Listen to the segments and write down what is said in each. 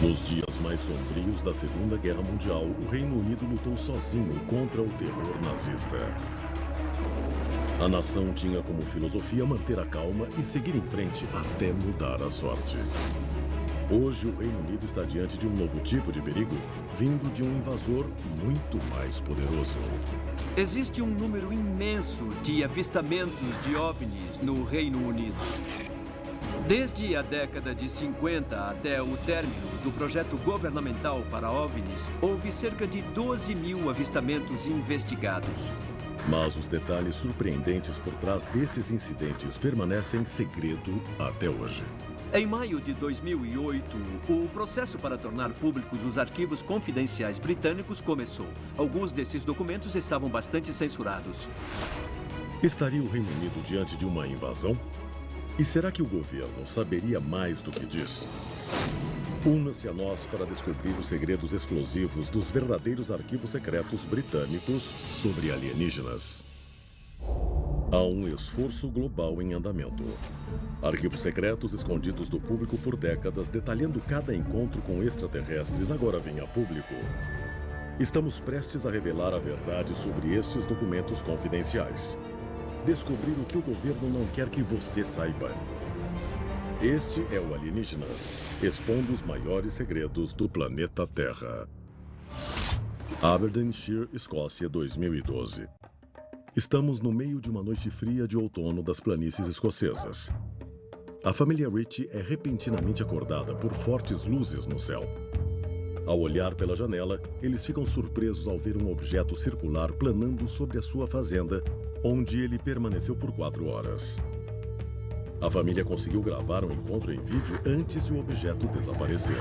Nos dias mais sombrios da Segunda Guerra Mundial, o Reino Unido lutou sozinho contra o terror nazista. A nação tinha como filosofia manter a calma e seguir em frente até mudar a sorte. Hoje, o Reino Unido está diante de um novo tipo de perigo, vindo de um invasor muito mais poderoso. Existe um número imenso de avistamentos de OVNIs no Reino Unido. Desde a década de 50 até o término do projeto governamental para OVNIs, houve cerca de 12 mil avistamentos investigados. Mas os detalhes surpreendentes por trás desses incidentes permanecem segredo até hoje. Em maio de 2008, o processo para tornar públicos os arquivos confidenciais britânicos começou. Alguns desses documentos estavam bastante censurados. Estaria o Reino Unido diante de uma invasão? E será que o governo saberia mais do que diz? Una-se a nós para descobrir os segredos explosivos dos verdadeiros arquivos secretos britânicos sobre alienígenas. Há um esforço global em andamento. Arquivos secretos escondidos do público por décadas, detalhando cada encontro com extraterrestres, agora vêm a público. Estamos prestes a revelar a verdade sobre estes documentos confidenciais. Descobrir o que o governo não quer que você saiba. Este é o Alienígenas, expondo os maiores segredos do planeta Terra. Aberdeenshire, Escócia, 2012. Estamos no meio de uma noite fria de outono das planícies escocesas. A família Ritchie é repentinamente acordada por fortes luzes no céu. Ao olhar pela janela, eles ficam surpresos ao ver um objeto circular planando sobre a sua fazenda, onde ele permaneceu por 4 horas. A família conseguiu gravar o encontro em vídeo antes de o objeto desaparecer.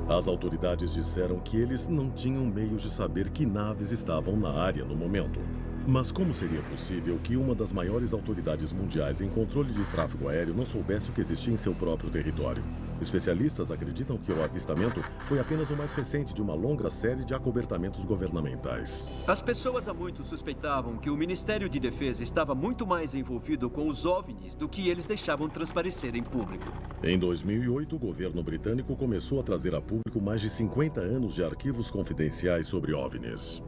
As autoridades disseram que eles não tinham meios de saber que naves estavam na área no momento. Mas como seria possível que uma das maiores autoridades mundiais em controle de tráfego aéreo não soubesse o que existia em seu próprio território? Especialistas acreditam que o avistamento foi apenas o mais recente de uma longa série de acobertamentos governamentais. As pessoas há muito suspeitavam que o Ministério de Defesa estava muito mais envolvido com os OVNIs do que eles deixavam transparecer em público. Em 2008, o governo britânico começou a trazer a público mais de 50 anos de arquivos confidenciais sobre OVNIs.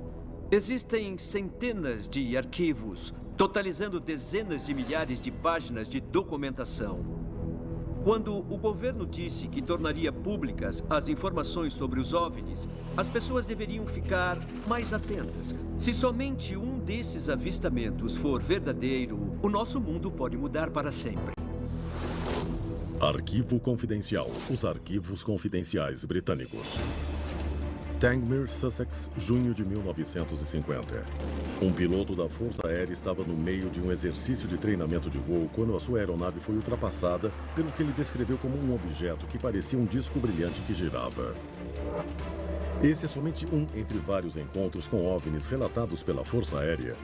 Existem centenas de arquivos, totalizando dezenas de milhares de páginas de documentação. Quando o governo disse que tornaria públicas as informações sobre os OVNIs, as pessoas deveriam ficar mais atentas. Se somente um desses avistamentos for verdadeiro, o nosso mundo pode mudar para sempre. Arquivo Confidencial. Os arquivos confidenciais britânicos. Tangmere, Sussex, junho de 1950. Um piloto da Força Aérea estava no meio de um exercício de treinamento de voo quando a sua aeronave foi ultrapassada pelo que ele descreveu como um objeto que parecia um disco brilhante que girava. Esse é somente um entre vários encontros com OVNIs relatados pela Força Aérea.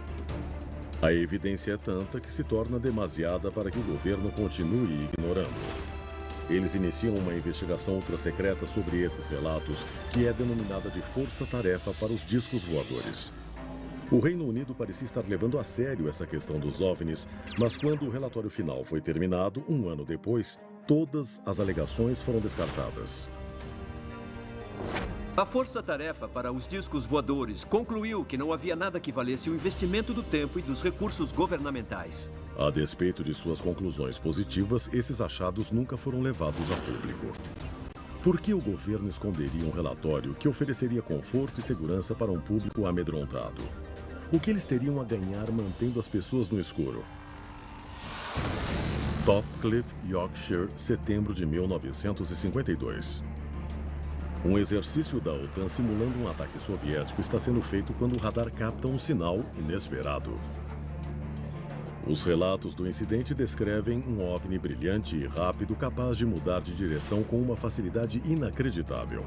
A evidência é tanta que se torna demasiada para que o governo continue ignorando. Eles iniciam uma investigação ultrassecreta sobre esses relatos, que é denominada de Força-Tarefa para os Discos Voadores. O Reino Unido parecia estar levando a sério essa questão dos OVNIs, mas quando o relatório final foi terminado, um ano depois, todas as alegações foram descartadas. A Força-Tarefa para os Discos Voadores concluiu que não havia nada que valesse o investimento do tempo e dos recursos governamentais. A despeito de suas conclusões positivas, esses achados nunca foram levados a público. Por que o governo esconderia um relatório que ofereceria conforto e segurança para um público amedrontado? O que eles teriam a ganhar mantendo as pessoas no escuro? Topcliffe, Yorkshire, setembro de 1952. Um exercício da OTAN simulando um ataque soviético está sendo feito quando o radar capta um sinal inesperado. Os relatos do incidente descrevem um OVNI brilhante e rápido capaz de mudar de direção com uma facilidade inacreditável.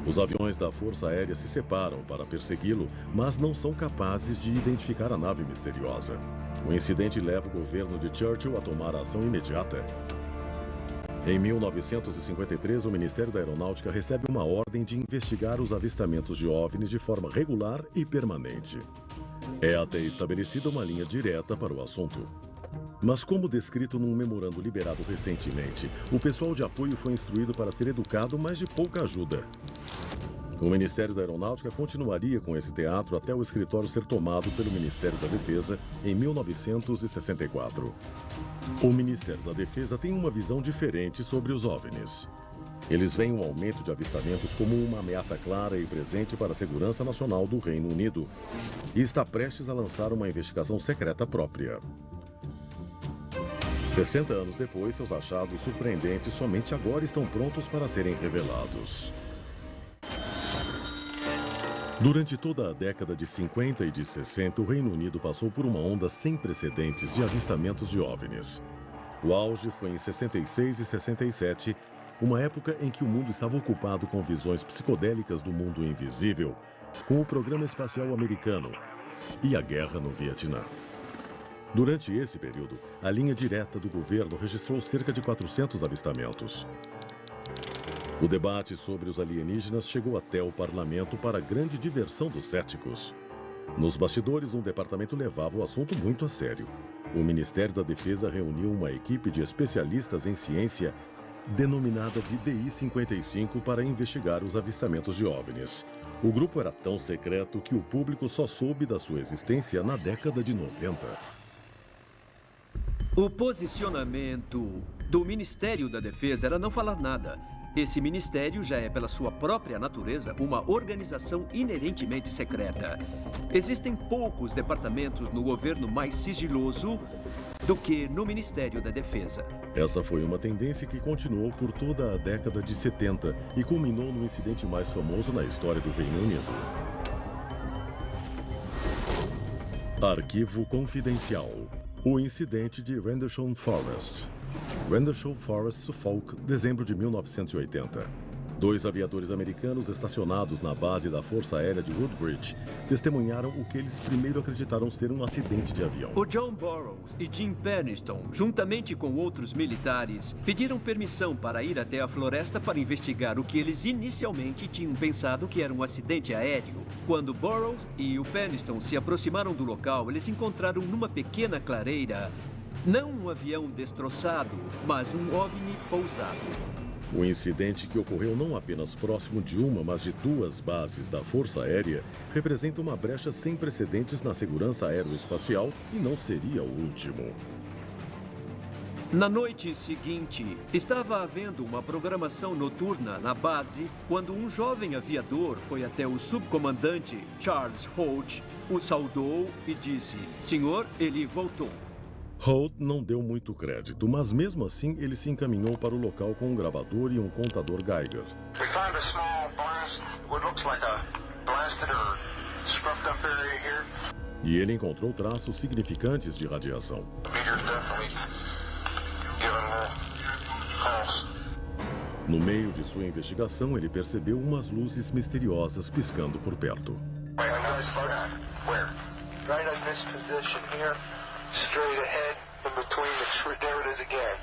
Os aviões da Força Aérea se separam para persegui-lo, mas não são capazes de identificar a nave misteriosa. O incidente leva o governo de Churchill a tomar a ação imediata. Em 1953, o Ministério da Aeronáutica recebe uma ordem de investigar os avistamentos de OVNIs de forma regular e permanente. É até estabelecida uma linha direta para o assunto. Mas como descrito num memorando liberado recentemente, o pessoal de apoio foi instruído para ser educado, mas de pouca ajuda. O Ministério da Aeronáutica continuaria com esse teatro até o escritório ser tomado pelo Ministério da Defesa em 1964. O Ministério da Defesa tem uma visão diferente sobre os OVNIs. Eles veem um aumento de avistamentos como uma ameaça clara e presente para a segurança nacional do Reino Unido e está prestes a lançar uma investigação secreta própria. 60 anos depois, seus achados surpreendentes somente agora estão prontos para serem revelados. Durante toda a década de 50 e de 60, o Reino Unido passou por uma onda sem precedentes de avistamentos de OVNIs. O auge foi em 66 e 67, uma época em que o mundo estava ocupado com visões psicodélicas do mundo invisível, com o programa espacial americano e a guerra no Vietnã. Durante esse período, a linha direta do governo registrou cerca de 400 avistamentos. O debate sobre os alienígenas chegou até o parlamento para a grande diversão dos céticos. Nos bastidores, um departamento levava o assunto muito a sério. O Ministério da Defesa reuniu uma equipe de especialistas em ciência denominada de DI-55 para investigar os avistamentos de OVNIs. O grupo era tão secreto que o público só soube da sua existência na década de 90. O posicionamento do Ministério da Defesa era não falar nada. Esse ministério já é, pela sua própria natureza, uma organização inerentemente secreta. Existem poucos departamentos no governo mais sigiloso do que no Ministério da Defesa. Essa foi uma tendência que continuou por toda a década de 70 e culminou no incidente mais famoso na história do Reino Unido. Arquivo Confidencial. O incidente de Rendlesham Forest. Rendlesham Forest, Suffolk, dezembro de 1980. 2 aviadores americanos estacionados na base da Força Aérea de Woodbridge testemunharam o que eles primeiro acreditaram ser um acidente de avião. O John Burroughs e Jim Penniston, juntamente com outros militares, pediram permissão para ir até a floresta para investigar o que eles inicialmente tinham pensado que era um acidente aéreo. Quando Burroughs e o Penniston se aproximaram do local, eles encontraram numa pequena clareira não um avião destroçado, mas um OVNI pousado. O incidente, que ocorreu não apenas próximo de uma, mas de 2 bases da Força Aérea, representa uma brecha sem precedentes na segurança aeroespacial e não seria o último. Na noite seguinte, estava havendo uma programação noturna na base quando um jovem aviador foi até o subcomandante Charles Holt, o saudou e disse: "Senhor, ele voltou." Holt não deu muito crédito, mas mesmo assim ele se encaminhou para o local com um gravador e um contador Geiger. We found a small blast, what looks like a blasted or scruffed up area here. E ele encontrou traços significantes de radiação. The meter's definitely giving false. No meio de sua investigação, ele percebeu umas luzes misteriosas piscando por perto. Wait, slow down. Where? Right in this position here. Straight ahead, in between the tree. There it is again.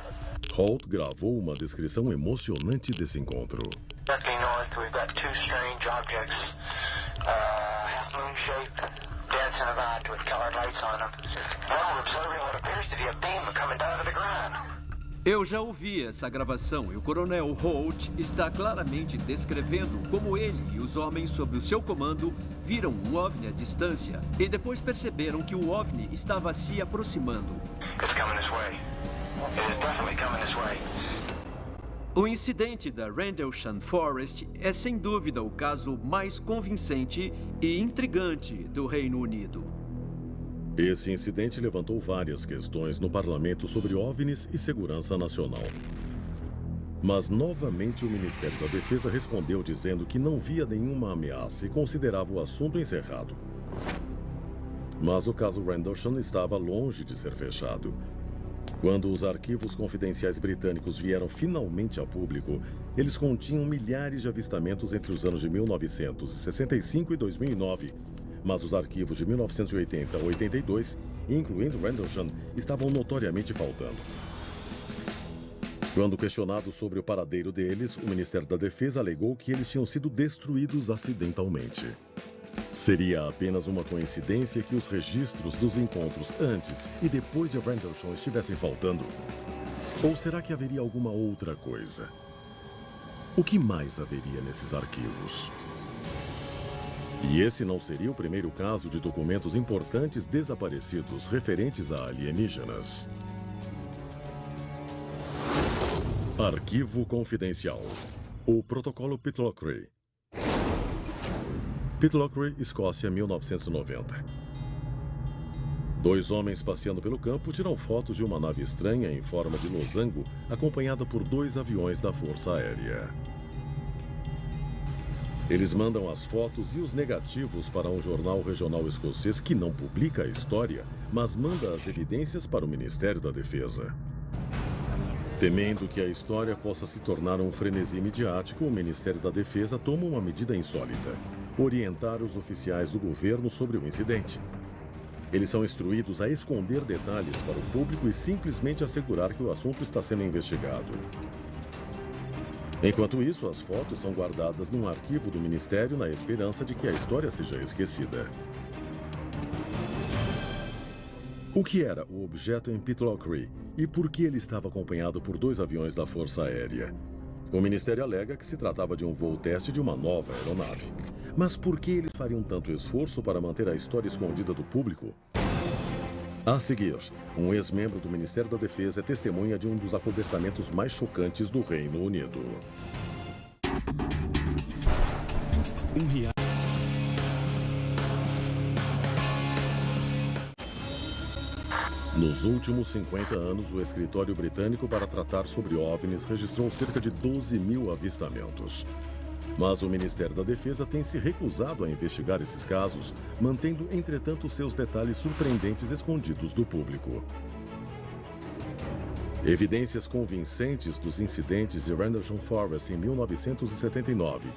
Holt gravou uma descrição emocionante desse encontro. Directly north, we've got 2 strange objects, half moon shaped, dancing about with colored lights on them. Well, we're observing what appears to be a beam coming down to the ground. Eu já ouvi essa gravação e o coronel Holt está claramente descrevendo como ele e os homens sob o seu comando viram um OVNI à distância e depois perceberam que o OVNI estava se aproximando. It's coming this way. It is definitely coming this way. O incidente da Rendlesham Forest é sem dúvida o caso mais convincente e intrigante do Reino Unido. Esse incidente levantou várias questões no parlamento sobre OVNIs e segurança nacional. Mas, novamente, o Ministério da Defesa respondeu dizendo que não via nenhuma ameaça e considerava o assunto encerrado. Mas o caso Rendlesham estava longe de ser fechado. Quando os arquivos confidenciais britânicos vieram finalmente a público, eles continham milhares de avistamentos entre os anos de 1965 e 2009. Mas os arquivos de 1980 a 82, incluindo Rendlesham, estavam notoriamente faltando. Quando questionado sobre o paradeiro deles, o Ministério da Defesa alegou que eles tinham sido destruídos acidentalmente. Seria apenas uma coincidência que os registros dos encontros antes e depois de Rendlesham estivessem faltando? Ou será que haveria alguma outra coisa? O que mais haveria nesses arquivos? E esse não seria o primeiro caso de documentos importantes desaparecidos referentes a alienígenas. Arquivo confidencial. O Protocolo Pitlochry. Pitlochry, Escócia, 1990. 2 homens passeando pelo campo tiram fotos de uma nave estranha em forma de losango, acompanhada por 2 aviões da Força Aérea. Eles mandam as fotos e os negativos para um jornal regional escocês que não publica a história, mas manda as evidências para o Ministério da Defesa. Temendo que a história possa se tornar um frenesi midiático, o Ministério da Defesa toma uma medida insólita: orientar os oficiais do governo sobre o incidente. Eles são instruídos a esconder detalhes para o público e simplesmente assegurar que o assunto está sendo investigado. Enquanto isso, as fotos são guardadas num arquivo do Ministério na esperança de que a história seja esquecida. O que era o objeto em Pitlochry e por que ele estava acompanhado por 2 aviões da Força Aérea? O Ministério alega que se tratava de um voo teste de uma nova aeronave. Mas por que eles fariam tanto esforço para manter a história escondida do público? A seguir, um ex-membro do Ministério da Defesa é testemunha de um dos acobertamentos mais chocantes do Reino Unido. Nos últimos 50 anos, o escritório britânico para tratar sobre OVNIs registrou cerca de 12.000 avistamentos. Mas o Ministério da Defesa tem se recusado a investigar esses casos, mantendo, entretanto, seus detalhes surpreendentes escondidos do público. Evidências convincentes dos incidentes de Rendlesham Forest em 1979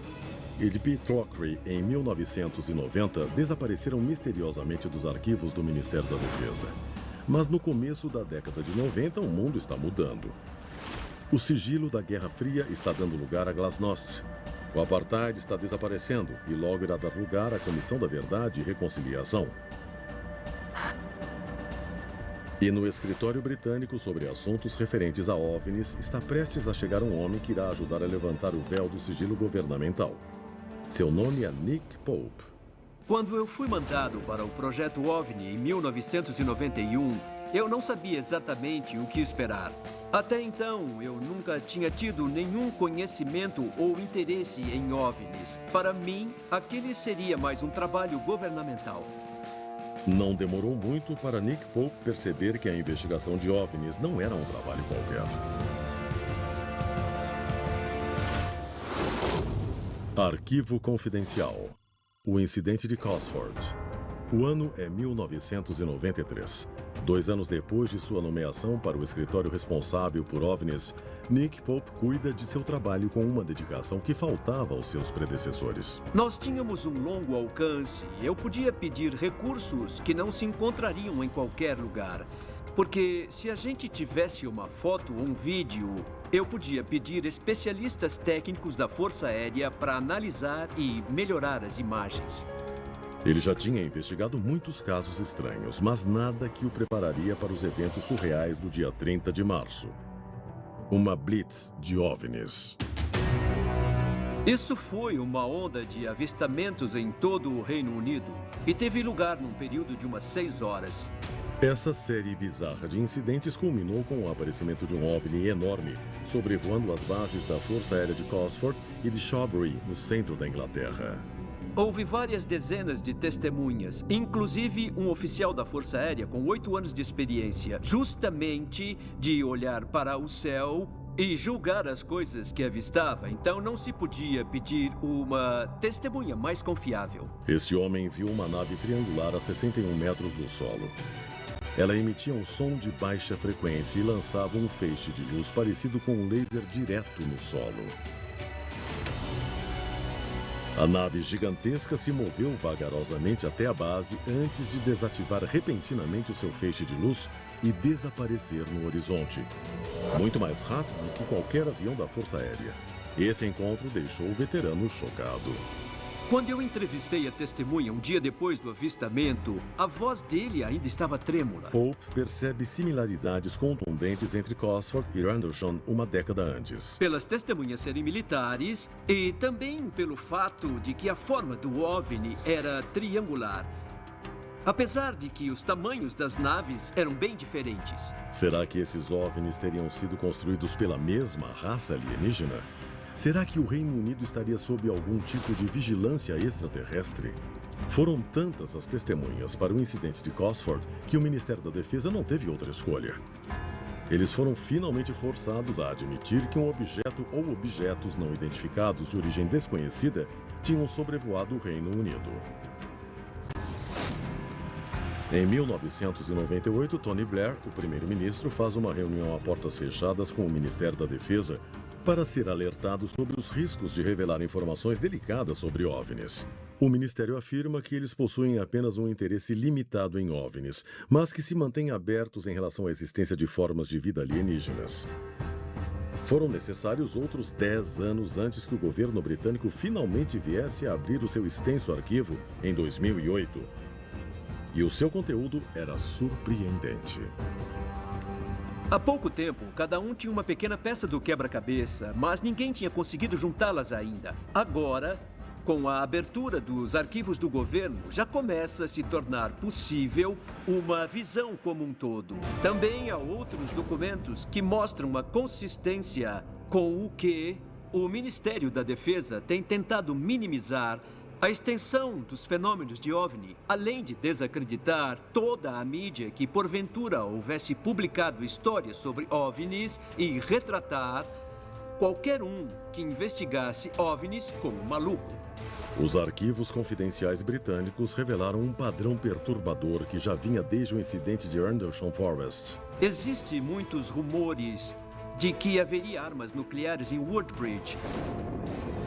e de Pitlochry em 1990 desapareceram misteriosamente dos arquivos do Ministério da Defesa. Mas no começo da década de 90, o mundo está mudando. O sigilo da Guerra Fria está dando lugar a glasnost. O apartheid está desaparecendo e logo irá dar lugar à Comissão da Verdade e Reconciliação. E no escritório britânico sobre assuntos referentes a OVNIs está prestes a chegar um homem que irá ajudar a levantar o véu do sigilo governamental. Seu nome é Nick Pope. Quando eu fui mandado para o projeto OVNI em 1991, eu não sabia exatamente o que esperar. Até então, eu nunca tinha tido nenhum conhecimento ou interesse em OVNIs. Para mim, aquele seria mais um trabalho governamental. Não demorou muito para Nick Pope perceber que a investigação de OVNIs não era um trabalho qualquer. Arquivo confidencial. O incidente de Cosford. O ano é 1993. 2 anos depois de sua nomeação para o escritório responsável por OVNIs, Nick Pope cuida de seu trabalho com uma dedicação que faltava aos seus predecessores. Nós tínhamos um longo alcance e eu podia pedir recursos que não se encontrariam em qualquer lugar. Porque se a gente tivesse uma foto ou um vídeo, eu podia pedir especialistas técnicos da Força Aérea para analisar e melhorar as imagens. Ele já tinha investigado muitos casos estranhos, mas nada que o prepararia para os eventos surreais do dia 30 de março. Uma blitz de OVNIs. Isso foi uma onda de avistamentos em todo o Reino Unido e teve lugar num período de umas 6 horas. Essa série bizarra de incidentes culminou com o aparecimento de um OVNI enorme sobrevoando as bases da Força Aérea de Cosford e de Shawbury, no centro da Inglaterra. Houve várias dezenas de testemunhas, inclusive um oficial da Força Aérea com 8 anos de experiência, justamente de olhar para o céu e julgar as coisas que avistava. Então não se podia pedir uma testemunha mais confiável. Esse homem viu uma nave triangular a 61 metros do solo. Ela emitia um som de baixa frequência e lançava um feixe de luz parecido com um laser direto no solo. A nave gigantesca se moveu vagarosamente até a base antes de desativar repentinamente o seu feixe de luz e desaparecer no horizonte. Muito mais rápido do que qualquer avião da Força Aérea. Esse encontro deixou o veterano chocado. Quando eu entrevistei a testemunha um dia depois do avistamento, a voz dele ainda estava trêmula. Pope percebe similaridades contundentes entre Cosford e Rendlesham uma década antes. Pelas testemunhas serem militares e também pelo fato de que a forma do OVNI era triangular. Apesar de que os tamanhos das naves eram bem diferentes. Será que esses OVNIs teriam sido construídos pela mesma raça alienígena? Será que o Reino Unido estaria sob algum tipo de vigilância extraterrestre? Foram tantas as testemunhas para o incidente de Cosford que o Ministério da Defesa não teve outra escolha. Eles foram finalmente forçados a admitir que um objeto ou objetos não identificados de origem desconhecida tinham sobrevoado o Reino Unido. Em 1998, Tony Blair, o primeiro-ministro, faz uma reunião a portas fechadas com o Ministério da Defesa para ser alertado sobre os riscos de revelar informações delicadas sobre OVNIs. O Ministério afirma que eles possuem apenas um interesse limitado em OVNIs, mas que se mantêm abertos em relação à existência de formas de vida alienígenas. Foram necessários outros 10 anos antes que o governo britânico finalmente viesse a abrir o seu extenso arquivo em 2008. E o seu conteúdo era surpreendente. Há pouco tempo, cada um tinha uma pequena peça do quebra-cabeça, mas ninguém tinha conseguido juntá-las ainda. Agora, com a abertura dos arquivos do governo, já começa a se tornar possível uma visão como um todo. Também há outros documentos que mostram uma consistência com o que o Ministério da Defesa tem tentado minimizar a extensão dos fenômenos de OVNI, além de desacreditar toda a mídia que porventura houvesse publicado histórias sobre OVNIs e retratar qualquer um que investigasse OVNIs como maluco. Os arquivos confidenciais britânicos revelaram um padrão perturbador que já vinha desde o incidente de Rendlesham Forest. Existem muitos rumores de que haveria armas nucleares em Woodbridge.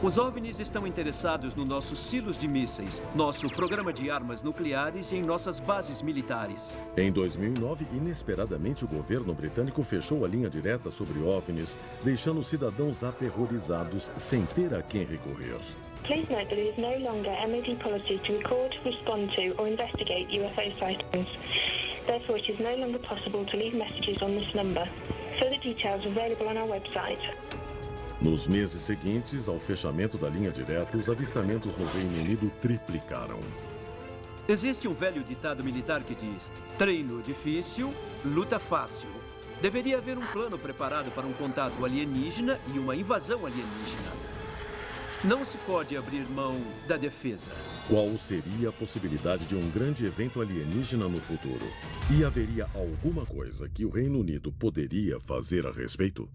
Os OVNIs estão interessados nos nossos silos de mísseis, nosso programa de armas nucleares e em nossas bases militares. Em 2009, inesperadamente, o governo britânico fechou a linha direta sobre OVNIs, deixando os cidadãos aterrorizados sem ter a quem recorrer. Please note that it is no longer MOD policy to record, respond to or investigate UFO sightings. Therefore, it is no longer possible to leave messages on this number. Further details are available on our website. Nos meses seguintes ao fechamento da linha direta, os avistamentos no Reino Unido triplicaram. Existe um velho ditado militar que diz: treino difícil, luta fácil. Deveria haver um plano preparado para um contato alienígena e uma invasão alienígena. Não se pode abrir mão da defesa. Qual seria a possibilidade de um grande evento alienígena no futuro? E haveria alguma coisa que o Reino Unido poderia fazer a respeito?